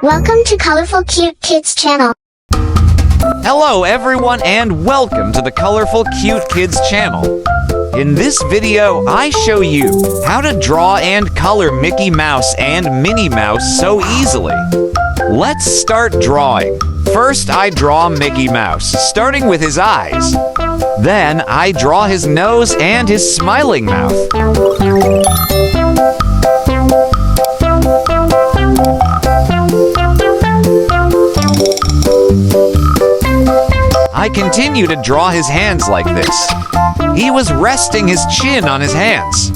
Welcome to Colorful Cute Kids Channel. Hello everyone and welcome to the Colorful Cute Kids Channel. In this video, I show you how to draw and color Mickey Mouse and Minnie Mouse so easily. Let's start drawing. First, I draw Mickey Mouse, starting with his eyes. Then, I draw his nose and his smiling mouth. I continue to draw his hands like this. He was resting his chin on his hands.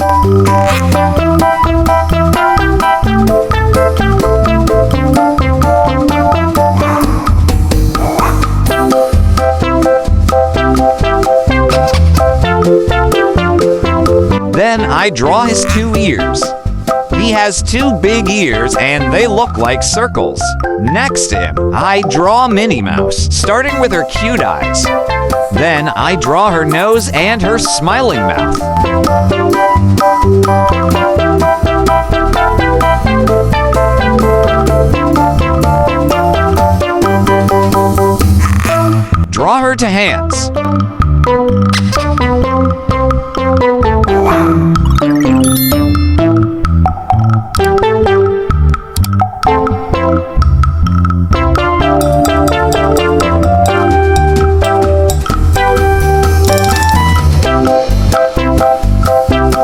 Then I draw his two ears. He has two big ears and they look like circles. Next to him, I draw Minnie Mouse, starting with her cute eyes. Then I draw her nose and her smiling mouth. Draw her to hands.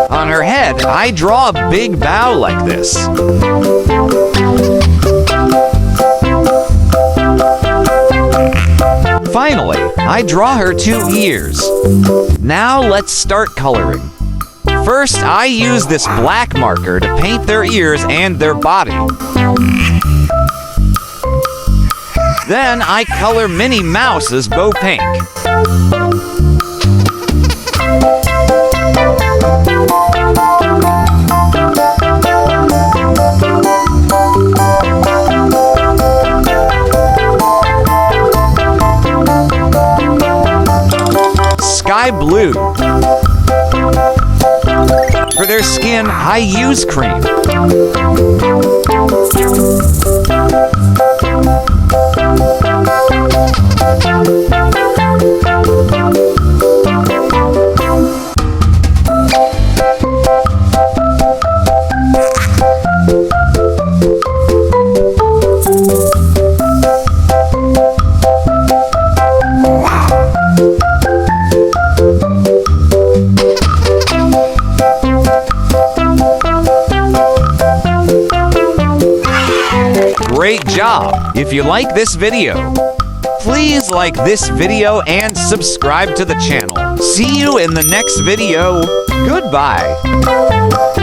On her head, I draw a big bow like this. Finally, I draw her two ears. Now let's start coloring. First, I use this black marker to paint their ears and their body. Then I color Minnie Mouse's bow pink. Sky blue. For their skin, I use cream. Great job! If you like this video, please like this video and subscribe to the channel. See you in the next video. Goodbye!